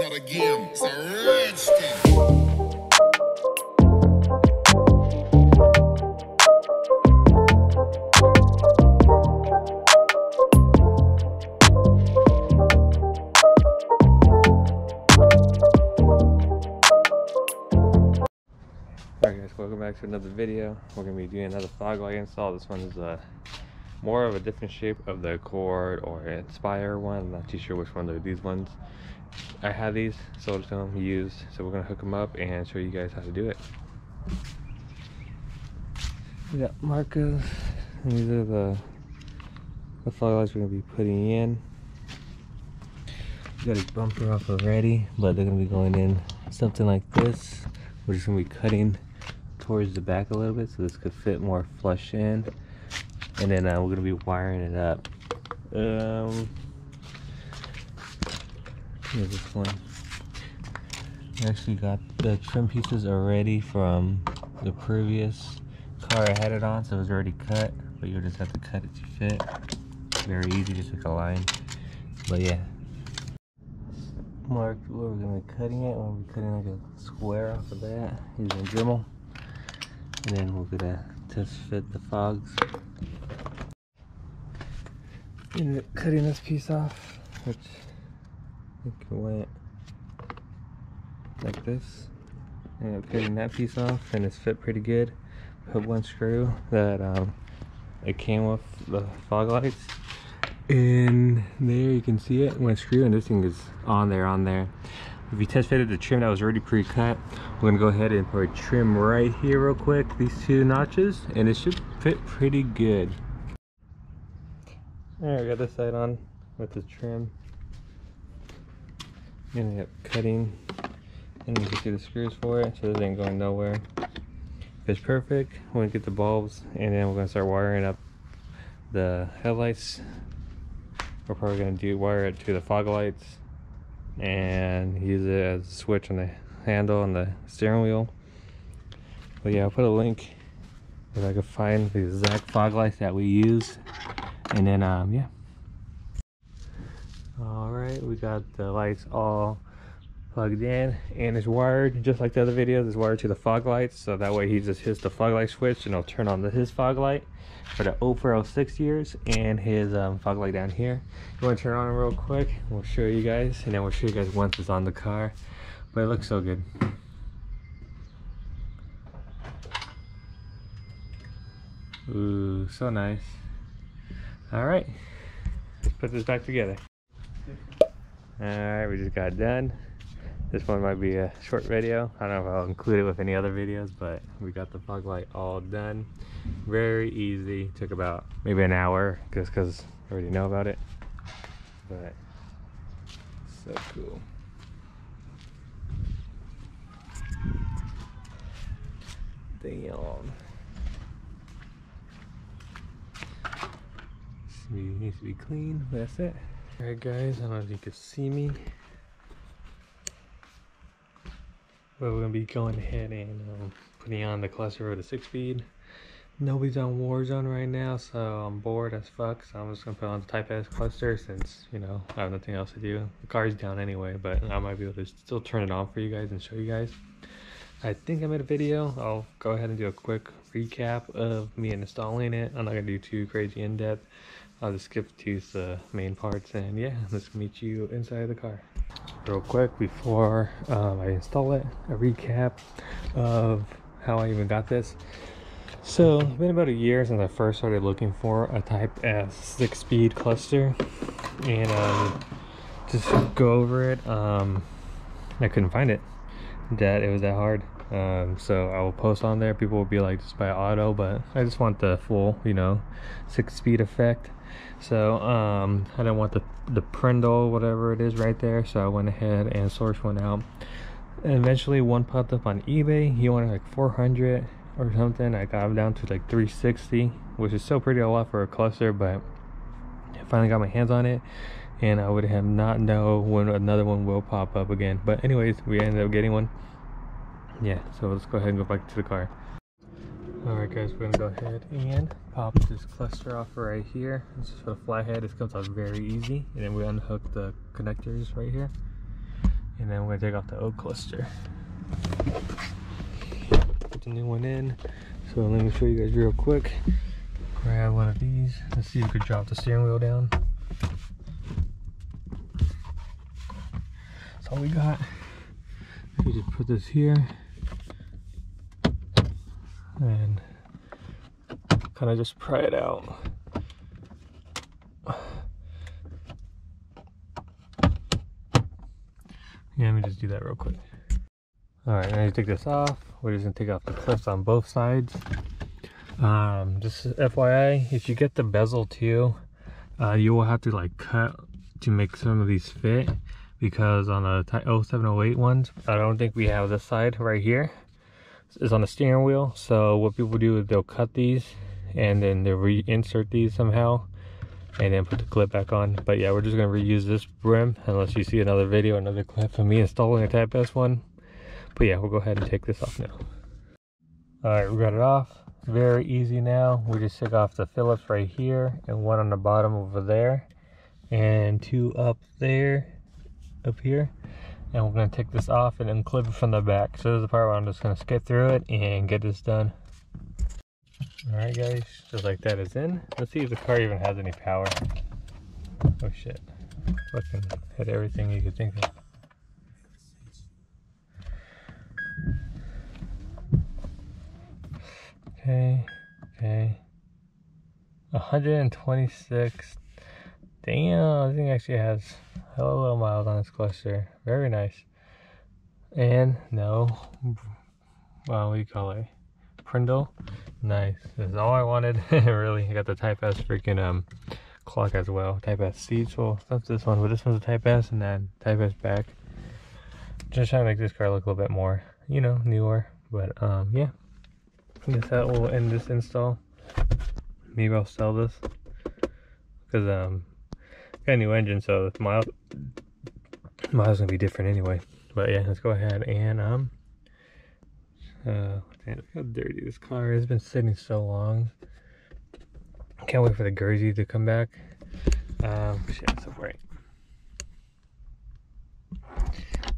out again. It's a Redskin. Alright guys, welcome back to another video. We're going to be doing another fog light install. This one is more of a different shape of the Accord or Inspire one. I'm not too sure which one are these ones. I have these sold to them, used, so we're going to hook them up and show you guys how to do it. We got Marcos, and these are the fog lights we're going to be putting in. We got his bumper off already, but they're going to be going in something like this. We're just going to be cutting towards the back a little bit so this could fit more flush in, and then we're going to be wiring it up. Here's this one. I actually got the trim pieces already from the previous car I had it on, so it was already cut, but you just have to cut it to fit. Very easy, just like a line. But yeah, marked where we're going to be cutting it. We'll be cutting like a square off of that using a Dremel, and then we're going to test fit the fogs. Ended up cutting this piece off, which I think it went like this. Ended up cutting that piece off, and it's fit pretty good. Put one screw that it came with the fog lights in there. You can see it, one screw, and this thing is on there. If you test fitted the trim that was already pre-cut, we're gonna go ahead and put a trim right here real quick, these two notches, and it should fit pretty good. Alright, we got this side on with the trim. Ended up cutting, and you can see the screws for it, so this ain't going nowhere. Fits perfect. We're gonna get the bulbs, and then we're gonna start wiring up the headlights. We're probably gonna wire it to the fog lights and use it as a switch on the handle on the steering wheel. But yeah, I'll put a link if I can find the exact fog lights that we use, and then yeah. All right, we got the lights all plugged in, and it's wired just like the other videos. It's wired to the fog lights, so that way he just hits the fog light switch and it'll turn on his fog light for the 0406 years, and his fog light down here. You want to turn on it real quick, we'll show you guys, and then we'll show you guys once it's on the car. But it looks so good. Ooh, so nice. All right, let's put this back together. All right, we just got done. This one might be a short video. I don't know if I'll include it with any other videos, but we got the fog light all done. Very easy. Took about maybe an hour just because I already know about it. But so cool. Damn. Needs to be clean, but that's it. Alright guys, I don't know if you can see me, but we're gonna be going ahead and putting on the cluster with a 6-speed. Nobody's on Warzone right now, so I'm bored as fuck, so I'm just gonna put on the Type S cluster since, you know, I have nothing else to do. The car's down anyway, but I might be able to still turn it on for you guys and show you guys. I think I made a video. I'll go ahead and do a quick recap of me installing it. I'm not gonna do too crazy in depth. I'll just skip to the main parts, and yeah, let's meet you inside the car. Real quick before I install it, a recap of how I even got this. So it's been about a year since I first started looking for a Type S 6-speed cluster, and just go over it. I couldn't find it. It was that hard. So I will post on there. People will be like, just buy auto, but I just want the full, you know, 6-speed effect. So I didn't want the Prindle, whatever it is right there, so I went ahead and sourced one out, and eventually one popped up on eBay. He wanted like 400 or something. I got him down to like 360, which is still pretty a lot for a cluster, but I finally got my hands on it, and I would have not know when another one will pop up again. But anyways, we ended up getting one. Yeah, so let's go ahead and go back to the car. Alright guys, we're gonna go ahead and pop this cluster off right here. This is for the flathead. This comes out very easy, and then we unhook the connectors right here, and and then we're gonna take off the old cluster. Put the new one in. So let me show you guys real quick. Grab one of these. Let's see if we could drop the steering wheel down. That's all we got. We just put this here and kind of just pry it out. Yeah, let me just do that real quick. Alright, now you take this off. We're just gonna take off the clips on both sides. Just FYI, if you get the bezel too, you will have to like cut to make some of these fit, because on the 0708 ones, I don't think we have this side right here. It's on the steering wheel. So what people do is they'll cut these and then they'll reinsert these somehow and then put the clip back on. But yeah, we're just gonna reuse this brim unless you see another video, another clip of me installing a Type S one. But yeah, we'll go ahead and take this off now. Alright, we got it off. Very easy now. We just took off the Phillips right here and one on the bottom over there and two up there, up here. And we're gonna take this off and then clip it from the back. So this is the part where I'm just gonna skip through it and get this done. Alright guys, just like that is in. Let's see if the car even has any power. Oh shit. Fucking hit everything you could think of. Okay. 126. Damn, this thing actually has hella low miles on this cluster. Very nice. And no, well, what do you call it? Prindle. Nice. That's all I wanted. Really, I got the Type S freaking clock as well. Type S seats. Well, that's this one, but this one's a Type S and then Type S back. Just trying to make this car look a little bit more, you know, newer. But yeah. I guess that will end this install. Maybe I'll sell this because got a new engine, so the miles gonna be different anyway. But yeah, let's go ahead and look how dirty this car is. It's been sitting so long. Can't wait for the Guernsey to come back. Yeah, so right.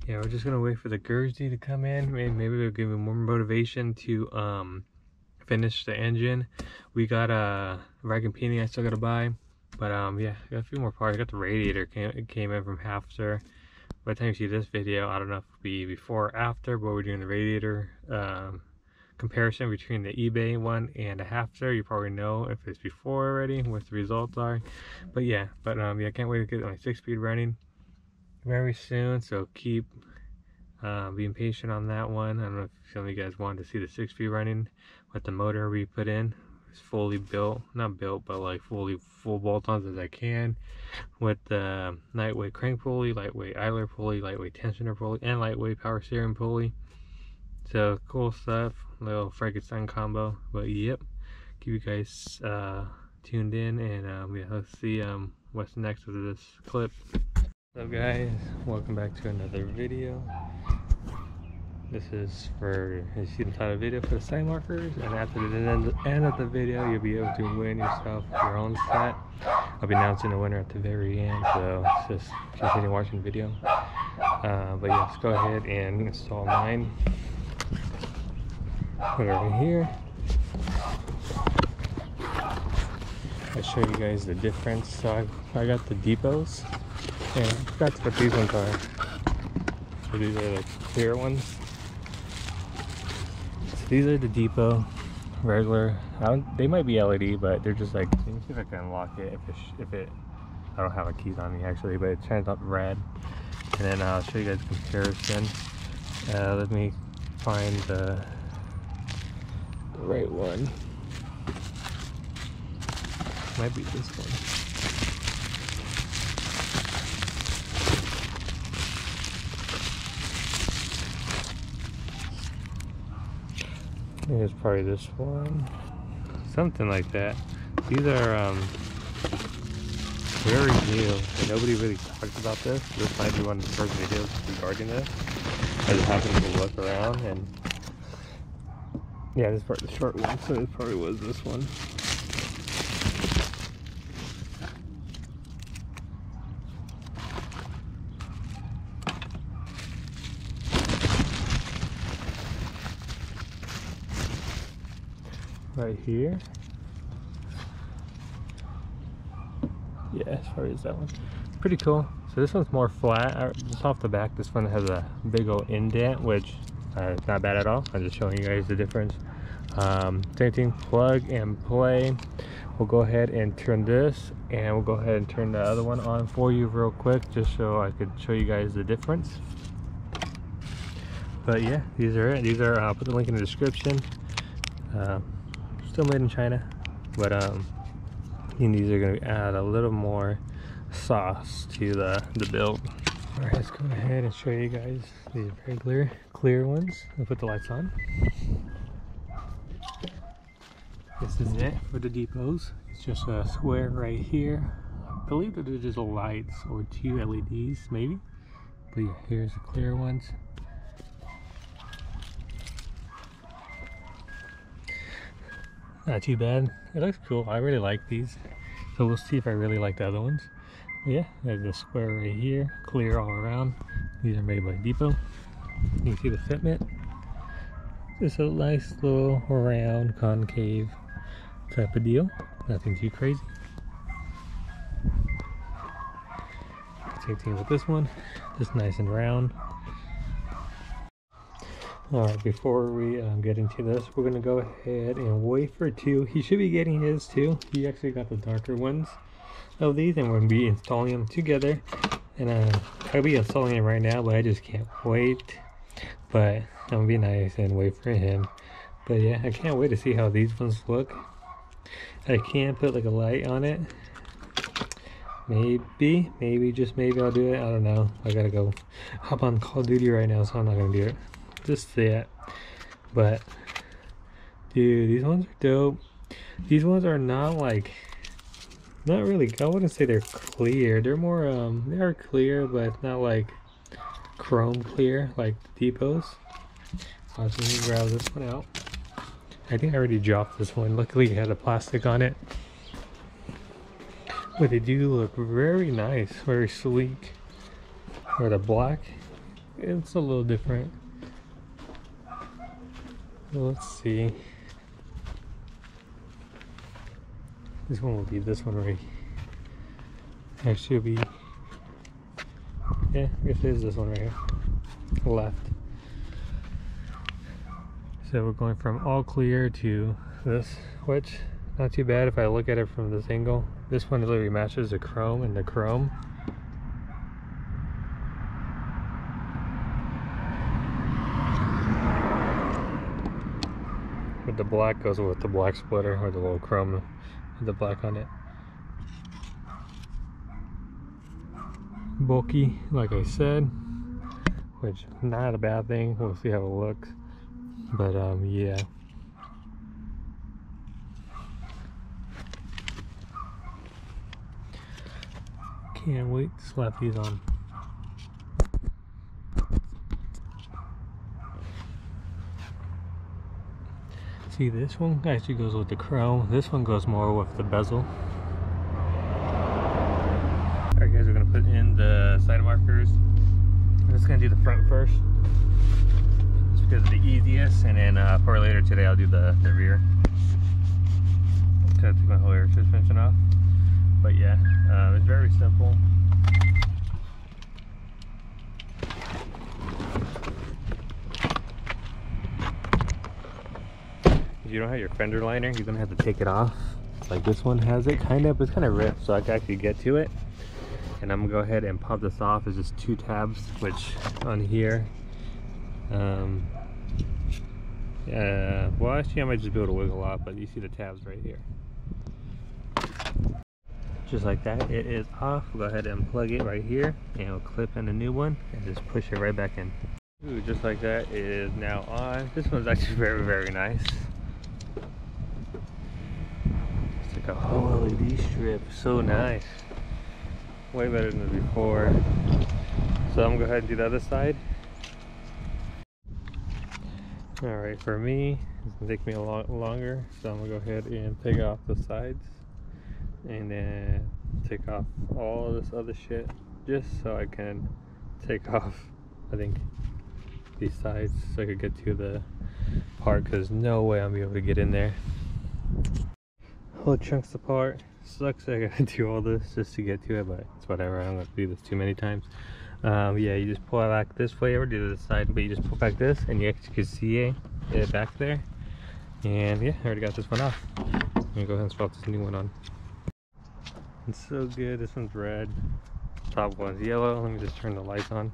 Yeah, we're just gonna wait for the Guernsey to come in. Maybe they'll give me more motivation to finish the engine. We got a rag and painting I still gotta buy, but yeah, I got a few more parts. I got the radiator came in from Hafter. By the time you see this video, I don't know if it'll be before or after, but we're doing the radiator comparison between the eBay one and the Hafter. You probably know if it's before already what the results are. But yeah, yeah, I can't wait to get my 6-speed running very soon, so keep being patient on that one. I don't know if some of you guys wanted to see the 6-speed running with the motor we put in. It's fully built, not built, but like full bolt-ons as I can, with the lightweight crank pulley, lightweight idler pulley, lightweight tensioner pulley, and lightweight power steering pulley. So cool stuff, little Frankenstein combo. But yep, keep you guys tuned in, and yeah, let's see what's next with this clip. What's up guys, welcome back to another video. This is for, you see the title of the video, for the side markers, and after the end of the video you'll be able to win yourself your own set. I'll be announcing the winner at the very end, so just continue watching the video. But yeah, let's go ahead and install mine. Put it over here. I'll show you guys the difference. So I got the depots, and I forgot what these ones are. So these are the clear ones. These are the depot, regular. They might be LED, but they're just like. Let me see if I can unlock it. If it, I don't have a keys on me actually, but it turns out red. And then I'll show you guys the comparison. Let me find the right one. Might be this one. I think it's probably this one, something like that. These are very new, and nobody really talks about this. This might be one of the first videos regarding this. I just happened to look around, and yeah, this is part of the short one, so it probably was this one. right here. Yeah, as far as that one, pretty cool. So this one's more flat. Just off the back, this one has a big old indent, which is not bad at all. I'm just showing you guys the difference. Same thing, plug and play. We'll go ahead and turn this, and we'll go ahead and turn the other one on for you real quick, just so I could show you guys the difference. But yeah, these are it. These are, I'll put the link in the description. Still made in China, but and these are going to add a little more sauce to the build. All right, let's go ahead and show you guys these regular clear ones. I'll put the lights on. This is it for the depots. It's just a square right here. I believe that they're just lights or 2 LEDs maybe. But yeah, here's the clear ones. Not too bad. It looks cool. I really like these. So we'll see if I really like the other ones. But yeah, there's a square right here. Clear all around. These are made by Depot. You can see the fitment. Just a nice little round concave type of deal. Nothing too crazy. Same thing with this one. Just nice and round. Alright, before we get into this, we're going to go ahead and wait for 2. He should be getting his too. He actually got the darker ones of these, and we're going to be installing them together. And I'll be installing it right now, but I just can't wait. But I'm going to be nice and wait for him. But yeah, I can't wait to see how these ones look. I can put like a light on it. Maybe, just maybe I'll do it. I don't know. I gotta go hop on Call of Duty right now, so I'm not gonna do it just yet. But dude, these ones are dope. These ones are not like, not really, I wouldn't say they're clear. They're more they are clear, but it's not like chrome clear like the Depots. So let me grab this one out. I think I already dropped this one. Luckily it had a plastic on it. But they do look very nice, very sleek. Or the black, it's a little different. Let's see. This one will be this one right. Actually, it'll be. Yeah, I guess it is this one right here. Left. So we're going from all clear to this, which not too bad if I look at it from this angle. This one literally matches the chrome and the chrome. But the black goes with the black splitter, or the little chrome with the black on it. Bulky, like I said, which not a bad thing. We'll see how it looks. But yeah. Can't wait to slap these on. See, this one actually goes with the chrome. This one goes more with the bezel. Alright guys, we're gonna put in the side markers. I'm just gonna do the front first, just because it's the easiest, and then for later today I'll do the rear. Gotta take my whole air suspension off. But yeah, it's very simple. If you don't have your fender liner, you're gonna have to take it off. Like this one has it, kind of. It's kind of ripped, so I can actually get to it. And I'm gonna go ahead and pop this off. It's just 2 tabs, which on here. Well, actually, I might just be able to wiggle off, but you see the tabs right here. Just like that, it is off. We'll go ahead and plug it right here, and we'll clip in a new one and just push it right back in. Ooh, just like that, it is now on. This one's actually very, very nice. It's like a whole LED strip, so nice. Way better than before. So I'm gonna go ahead and do the other side. Alright, for me, it's gonna take me a lot longer, so I'm gonna go ahead and take off the sides and then take off all this other shit just so I can take off, I think, these sides so I could get to the part, because no way I'm gonna be able to get in there. whole chunks apart. Sucks I gotta do all this just to get to it, but it's whatever. I don't have to do this too many times. Yeah, you just pull it back this way or do this side, but you just pull back this and you actually can see it back there. And yeah, I already got this one off. I'm gonna go ahead and swap this new one on. It's so good. This one's red. Top one's yellow. Let me just turn the lights on.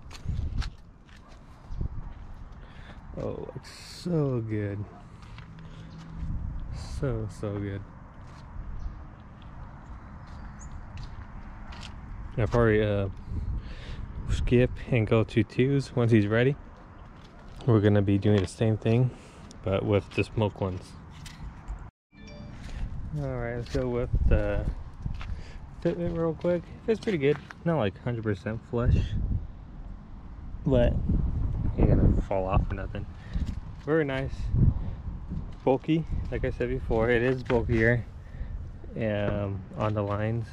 Oh, it's so good. So good. I'll probably skip and go to twos once he's ready. We're gonna be doing the same thing, but with the smoke ones. Alright, let's go with the fitment real quick. It's pretty good. Not like 100% flush, but ain't gonna fall off or nothing. Very nice. Bulky, like I said before, it is bulkier on the lines,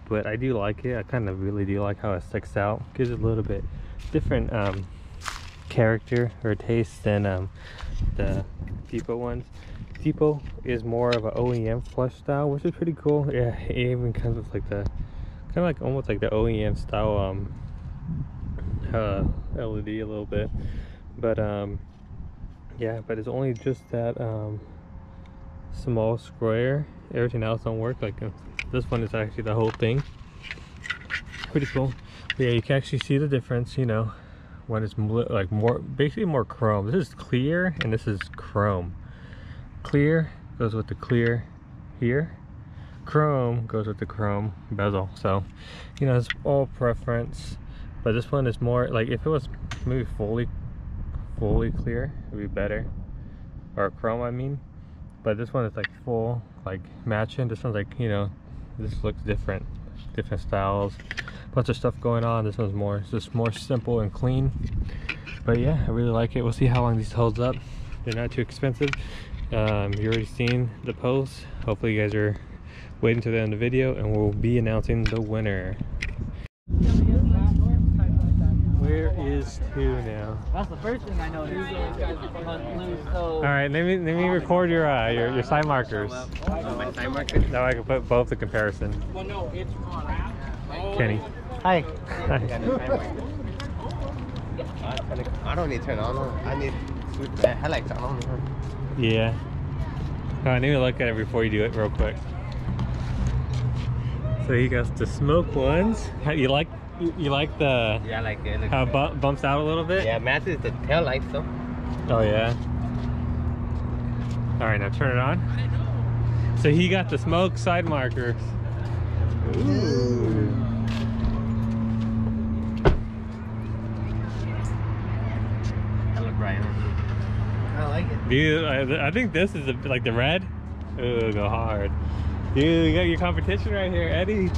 but I do like it. I kind of really do like how it sticks out. Gives it a little bit different character or taste than the Tipo ones. Tipo is more of an OEM flush style, which is pretty cool. Yeah, it even comes with like the kind of like almost like the OEM style LED a little bit, but yeah, but it's only just that small square. Everything else don't work. Like this one is actually the whole thing. Pretty cool. But yeah, you can actually see the difference, you know, when it's like more, basically more chrome. This is clear and this is chrome. Clear goes with the clear here. Chrome goes with the chrome bezel. So, you know, it's all preference. But this one is more like, if it was maybe fully clear, it'd be better, or chrome I mean. But this one is like full, like matching. This one's like, you know, this looks different styles, bunch of stuff going on. This one's more, it's just more simple and clean. But yeah, I really like it. We'll see how long these holds up. They're not too expensive. You already seen the post. Hopefully you guys are waiting to the end of the video, and we'll be announcing the winner. Where is 2 now? That's the first thing I noticed. Alright, let me record your side markers. My side markers? Now I can put both in comparison. Kenny. Hi. I don't need to turn on. I need the headlights on. Yeah. I need to look at it before you do it real quick. So you got the smoke ones. You like the, Yeah, I like it. how it bumps out a little bit? Yeah, matches the tail lights though. Oh yeah. Alright, now turn it on. So he got the smoke side markers. Ooh. That look right. I like it. Dude, I think this is like the red. Ooh, go hard. Dude, you got your competition right here, Eddie.